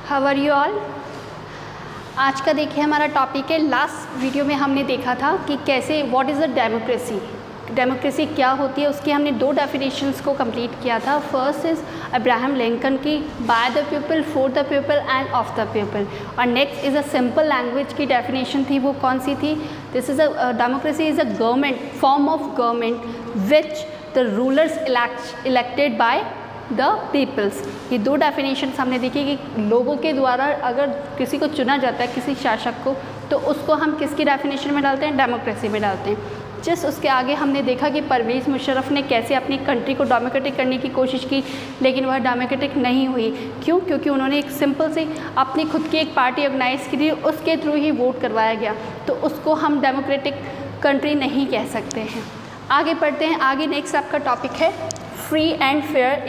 How are you all. आज का देखिए हमारा टॉपिक है, लास्ट वीडियो में हमने देखा था कि कैसे what is a democracy, democracy क्या होती है, उसकी हमने दो डेफिनेशंस को कंप्लीट किया था। फर्स्ट इज़ अब्राहम लिंकन की by the people, for the people and of the people, और next is a simple language की डेफिनेशन थी, वो कौन सी थी? This is a democracy is a government, form of government which the rulers elected by the peoples. ये दो definitions हमने देखी कि लोगों के द्वारा अगर किसी को चुना जाता है, किसी शासक को, तो उसको हम किसकी डेफिनेशन में डालते हैं? डेमोक्रेसी में डालते हैं। जस्ट उसके आगे हमने देखा कि परवेज़ मुशर्रफ ने कैसे अपनी कंट्री को डेमोक्रेटिक करने की कोशिश की, लेकिन वह डेमोक्रेटिक नहीं हुई। क्यों? क्योंकि उन्होंने एक सिंपल से अपनी खुद की एक पार्टी ऑर्गेनाइज की थी, उसके थ्रू ही वोट करवाया गया, तो उसको हम डेमोक्रेटिक कंट्री नहीं कह सकते हैं। आगे पढ़ते हैं। आगे नेक्स्ट आपका टॉपिक है free and fair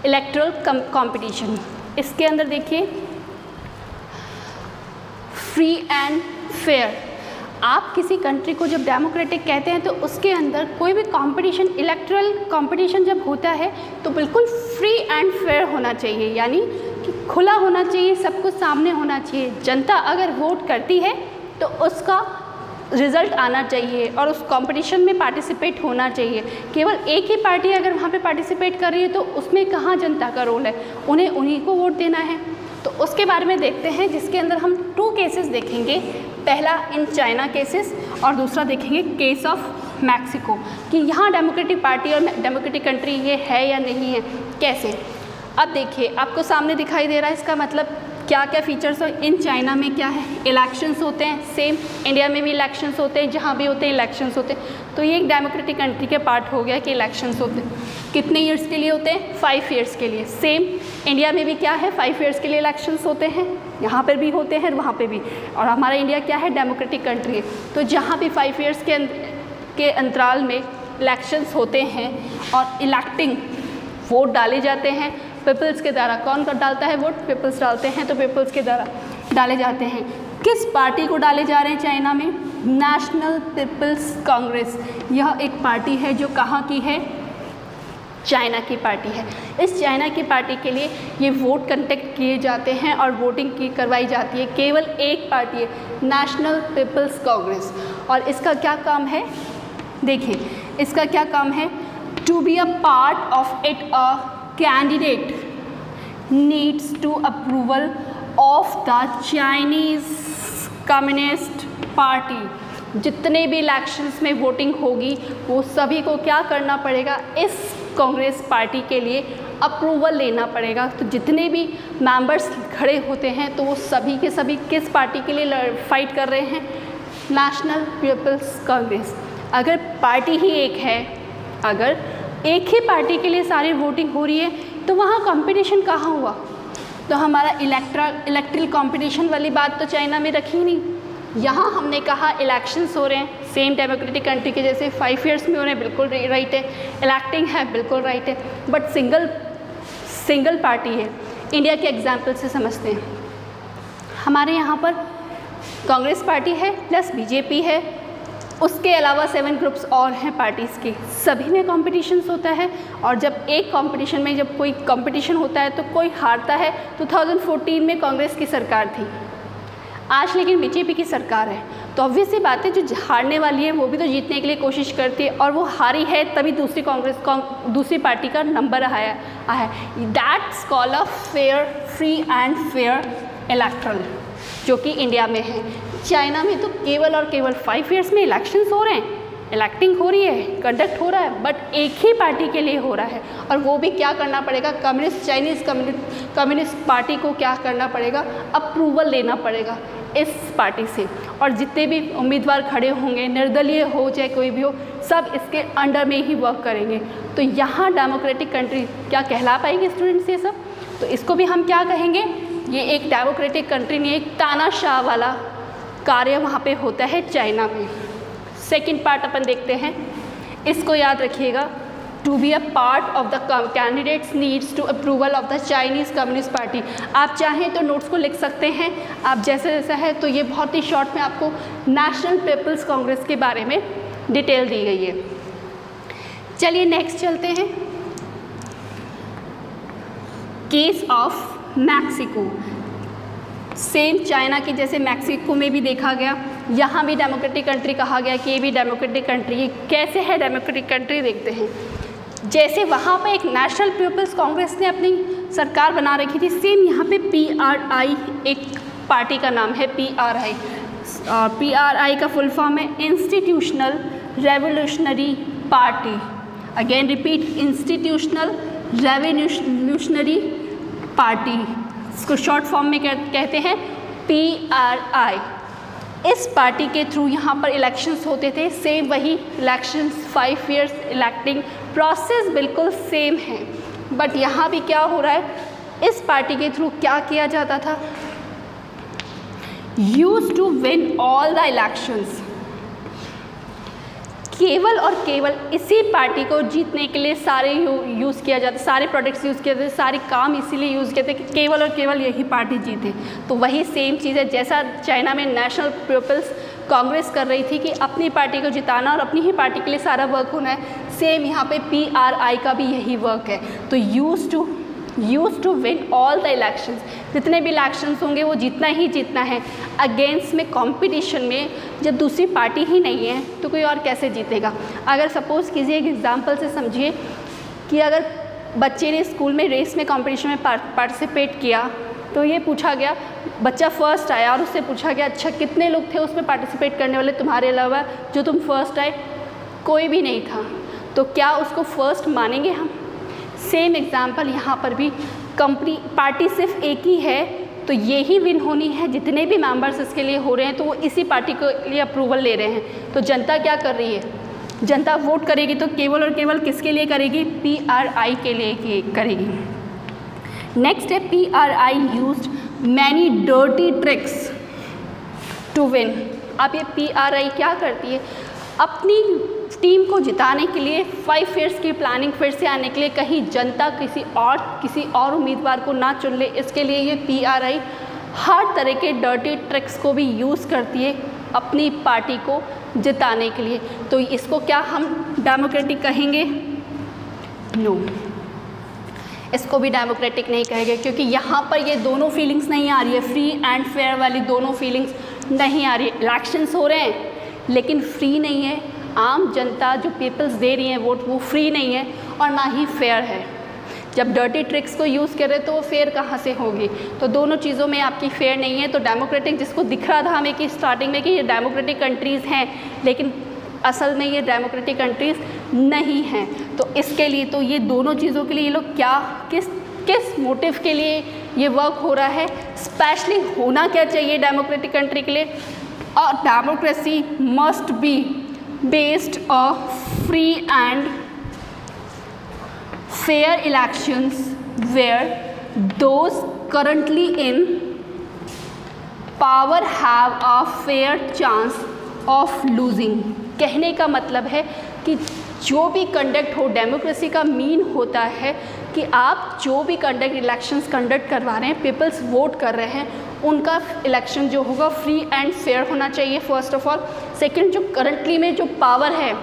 electoral competition. इसके अंदर देखिए फ्री एंड फेयर, आप किसी कंट्री को जब डेमोक्रेटिक कहते हैं तो उसके अंदर कोई भी कंपटीशन, इलेक्ट्रल कंपटीशन जब होता है तो बिल्कुल फ्री एंड फेयर होना चाहिए, यानी कि खुला होना चाहिए, सब कुछ सामने होना चाहिए। जनता अगर वोट करती है तो उसका रिज़ल्ट आना चाहिए और उस कंपटीशन में पार्टिसिपेट होना चाहिए। केवल एक ही पार्टी अगर वहाँ पे पार्टिसिपेट कर रही है तो उसमें कहाँ जनता का रोल है? उन्हें उन्हीं को वोट देना है। तो उसके बारे में देखते हैं, जिसके अंदर हम 2 केसेस देखेंगे। पहला इन चाइना केसेस और दूसरा देखेंगे केस ऑफ मैक्सिको, कि यहाँ डेमोक्रेटिक पार्टी और डेमोक्रेटिक कंट्री ये है या नहीं है, कैसे। अब देखिए आपको सामने दिखाई दे रहा है, इसका मतलब क्या क्या फीचर्स हो। इन चाइना में क्या है? इलेक्शंस होते हैं, सेम इंडिया में भी इलेक्शंस होते हैं, जहाँ भी होते हैं इलेक्शंस होते हैं। तो ये एक डेमोक्रेटिक कंट्री के पार्ट हो गया कि इलेक्शंस होते हैं। कितने ईयर्स के लिए होते हैं? 5 ईयर्स के लिए। सेम इंडिया में भी क्या है? 5 ईयर्स के लिए इलेक्शंस होते हैं, यहाँ पर भी होते हैं, वहाँ पर भी। और हमारा इंडिया क्या है? डेमोक्रेटिक कंट्री है। तो जहाँ भी 5 ईयर्स के अंतराल में इलेक्शंस होते हैं और इलेक्टिंग वोट डाले जाते हैं पीपल्स के द्वारा। कौन डालता है वोट? पीपल्स डालते हैं, तो पीपल्स के द्वारा डाले जाते हैं। किस पार्टी को डाले जा रहे हैं चाइना में? National People's Congress. यह एक पार्टी है जो कहाँ की है? चाइना की पार्टी है। इस चाइना की पार्टी के लिए ये वोट कंडक्ट किए जाते हैं और वोटिंग करवाई जाती है। केवल एक पार्टी है, नेशनल पीपल्स कांग्रेस। और इसका क्या काम है? देखिए इसका क्या काम है? To be a part of it, a candidate needs to approval of the Chinese Communist Party। जितने भी इलेक्शंस में वोटिंग होगी वो सभी को क्या करना पड़ेगा? इस कांग्रेस पार्टी के लिए अप्रूवल लेना पड़ेगा। तो जितने भी मेंबर्स खड़े होते हैं तो वो सभी के सभी किस पार्टी के लिए फाइट कर रहे हैं? National People's Congress. अगर पार्टी ही एक है, अगर एक ही पार्टी के लिए सारी वोटिंग हो रही है तो वहाँ कंपटीशन कहाँ हुआ? तो हमारा इलेक्ट्रल कंपटीशन वाली बात तो चाइना में रखी नहीं। यहाँ हमने कहा इलेक्शंस हो रहे हैं, सेम डेमोक्रेटिक कंट्री के जैसे 5 ईयर्स में हो रहे हैं, बिल्कुल राइट है। इलेक्टिंग है, बिल्कुल राइट है। बट सिंगल पार्टी है। इंडिया के एग्जाम्पल से समझते हैं। हमारे यहाँ पर कांग्रेस पार्टी है प्लस बीजेपी है, उसके अलावा 7 ग्रुप्स और हैं पार्टीज़ के, सभी में कॉम्पिटिशन्स होता है। और जब एक कंपटीशन में जब कोई कंपटीशन होता है तो कोई हारता है। 2014 में कांग्रेस की सरकार थी, आज लेकिन बीजेपी की सरकार है। तो ऑब्वियस सी बात है, जो हारने वाली है वो भी तो जीतने के लिए कोशिश करती है, और वो हारी है तभी दूसरी पार्टी का नंबर आया है। That's called a fair, free and fair electoral, जो कि इंडिया में है। चाइना में तो केवल और केवल 5 ईयर्स में इलेक्शंस हो रहे हैं, इलेक्टिंग हो रही है, कंडक्ट हो रहा है, बट एक ही पार्टी के लिए हो रहा है। और वो भी क्या करना पड़ेगा? चाइनीज़ कम्युनिस्ट पार्टी को क्या करना पड़ेगा? अप्रूवल लेना पड़ेगा इस पार्टी से। और जितने भी उम्मीदवार खड़े होंगे, निर्दलीय हो चाहे कोई भी हो, सब इसके अंडर में ही वर्क करेंगे। तो यहाँ डेमोक्रेटिक कंट्री क्या कहला पाएंगे स्टूडेंट्स? ये सब तो इसको भी हम क्या कहेंगे? ये एक डेमोक्रेटिक कंट्री नहीं, एक तानाशाह वाला कार्य वहाँ पे होता है चाइना में। सेकंड पार्ट अपन देखते हैं, इसको याद रखिएगा। To be a part of the candidates needs to approval of the Chinese Communist Party. आप चाहें तो नोट्स को लिख सकते हैं, आप जैसा है। तो ये बहुत ही शॉर्ट में आपको नेशनल पीपल्स कांग्रेस के बारे में डिटेल दी गई है। चलिए नेक्स्ट चलते हैं। Case of Mexico, same China की जैसे मैक्सिको में भी देखा गया, यहाँ भी डेमोक्रेटिक कंट्री कहा गया कि ये भी डेमोक्रेटिक कंट्री है। कैसे है डेमोक्रेटिक कंट्री देखते हैं। जैसे वहाँ पे एक नेशनल पीपल्स कांग्रेस ने अपनी सरकार बना रखी थी, सेम यहाँ पे PRI एक पार्टी का नाम है PRI। PRI का फुल फॉर्म है institutional revolutionary party. Again repeat, institutional revolutionary party, इसको शॉर्ट फॉर्म में कहते हैं PRI। इस पार्टी के थ्रू यहाँ पर इलेक्शंस होते थे, सेम वही इलेक्शंस 5 ईयर्स इलेक्टिंग प्रोसेस बिल्कुल सेम है। बट यहाँ भी क्या हो रहा है, इस पार्टी के थ्रू क्या किया जाता था, used to win all the elections. केवल और केवल इसी पार्टी को जीतने के लिए सारे यूज़ किया जाता, सारे प्रोडक्ट्स यूज़ किए जाते, सारे काम इसीलिए यूज़ किए थे कि केवल और केवल यही पार्टी जीते। तो वही सेम चीज़ है जैसा चाइना में नेशनल पीपल्स कांग्रेस कर रही थी कि अपनी पार्टी को जिताना और अपनी ही पार्टी के लिए सारा वर्क होना है, सेम यहाँ पे PRI का भी यही वर्क है। तो use to win all the elections, जितने भी इलेक्शंस होंगे वो जीतना ही जीतना है। अगेंस्ट में कंपटीशन में जब दूसरी पार्टी ही नहीं है तो कोई और कैसे जीतेगा। अगर सपोज़ किसी एक एग्जांपल से समझिए कि अगर बच्चे ने स्कूल में रेस में कंपटीशन में पार्टिसिपेट किया, तो ये पूछा गया, बच्चा फर्स्ट आया और उससे पूछा गया अच्छा कितने लोग थे उसमें पार्टिसिपेट करने वाले तुम्हारे अलावा, जो तुम फर्स्ट आए? कोई भी नहीं था। तो क्या उसको फर्स्ट मानेंगे हम? सेम एग्जाम्पल यहाँ पर भी, पार्टी सिर्फ एक ही है तो ये ही विन होनी है, जितने भी मेंबर्स इसके लिए हो रहे हैं तो वो इसी पार्टी के लिए अप्रूवल ले रहे हैं। तो जनता क्या कर रही है, जनता वोट करेगी तो केवल और केवल किसके लिए करेगी, PRI के लिए करेगी। नेक्स्ट है PRI used many dirty tricks to win. अब ये PRI क्या करती है, अपनी टीम को जिताने के लिए 5 ईयर्स की प्लानिंग फिर से आने के लिए, कहीं जनता किसी और उम्मीदवार को ना चुन ले, इसके लिए ये PRI हर तरह के डर्टी ट्रिक्स को भी यूज़ करती है अपनी पार्टी को जिताने के लिए। तो इसको क्या हम डेमोक्रेटिक कहेंगे? नो, इसको भी डेमोक्रेटिक नहीं कहेंगे, क्योंकि यहाँ पर ये दोनों फीलिंग्स नहीं आ रही है, फ्री एंड फेयर वाली दोनों फीलिंग्स नहीं आ रही है। इलेक्शंस हो रहे हैं लेकिन फ्री नहीं है, आम जनता जो पीपल्स दे रही हैं वोट वो फ्री नहीं है और ना ही फेयर है। जब डर्टी ट्रिक्स को यूज़ करें तो वो फेयर कहाँ से होगी? तो दोनों चीज़ों में आपकी फेयर नहीं है। तो डेमोक्रेटिक जिसको दिख रहा था हमें कि स्टार्टिंग में कि ये डेमोक्रेटिक कंट्रीज़ हैं, लेकिन असल में ये डेमोक्रेटिक कंट्रीज़ नहीं हैं। तो इसके लिए तो ये दोनों चीज़ों के लिए ये लोग क्या किस मोटिव के लिए ये वर्क हो रहा है, स्पेशली होना क्या चाहिए डेमोक्रेटिक कंट्री के लिए, और democracy must be based on free and fair elections where those currently in power have a fair chance of losing। कहने का मतलब है कि जो भी कंडक्ट हो, डेमोक्रेसी का मीन होता है कि आप जो भी इलेक्शंस कंडक्ट करवा रहे हैं, पीपल्स वोट कर रहे हैं, उनका इलेक्शन जो होगा फ्री एंड फेयर होना चाहिए फर्स्ट ऑफ ऑल। सेकंड, जो करंटली में जो पावर है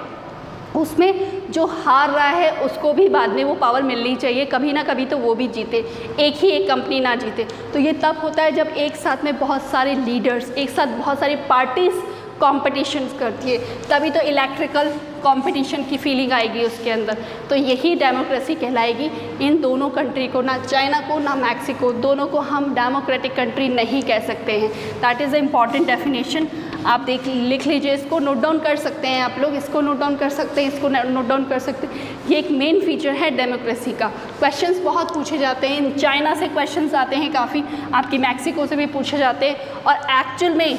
उसमें जो हार रहा है उसको भी बाद में वो पावर मिलनी चाहिए, कभी ना कभी तो वो भी जीते, एक ही एक कंपनी ना जीते। तो ये तब होता है जब एक साथ में बहुत सारे लीडर्स, एक साथ बहुत सारी पार्टीज़ कॉम्पिटिशन्स करती है, तभी तो इलेक्ट्रिकल कंपटीशन की फीलिंग आएगी उसके अंदर। तो यही डेमोक्रेसी कहलाएगी। इन दोनों कंट्री को, ना चाइना को ना मैक्सिको, दोनों को हम डेमोक्रेटिक कंट्री नहीं कह सकते हैं। That is a important definition. आप लिख लीजिए, इसको नोट डाउन कर सकते हैं आप लोग, इसको नोट डाउन कर सकते हैं, इसको नोट डाउन कर सकते हैं। ये एक मेन फीचर है डेमोक्रेसी का। क्वेश्चंस बहुत पूछे जाते हैं, चाइना से क्वेश्चंस आते हैं काफ़ी, आपकी मैक्सिको से भी पूछे जाते हैं, और एक्चुअल में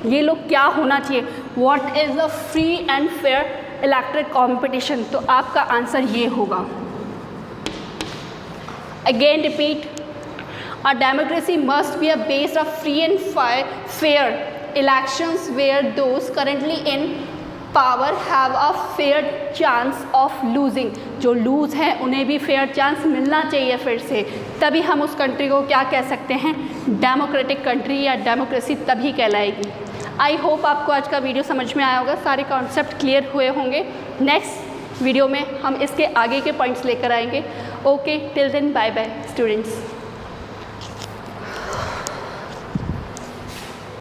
ये लोग क्या होना चाहिए, what is a free and fair electric competition, तो आपका आंसर ये होगा। Again repeat, a democracy must be a based of free and fair elections where those currently in power have a fair chance of losing। जो loose हैं उन्हें भी fair chance मिलना चाहिए फिर से, तभी हम उस कंट्री को क्या कह सकते हैं, डेमोक्रेटिक कंट्री या डेमोक्रेसी तभी कहलाएगी। आई होप आपको आज का वीडियो समझ में आया होगा, सारे कॉन्सेप्ट क्लियर हुए होंगे। नेक्स्ट वीडियो में हम इसके आगे के पॉइंट्स लेकर आएंगे okay, till then bye bye students.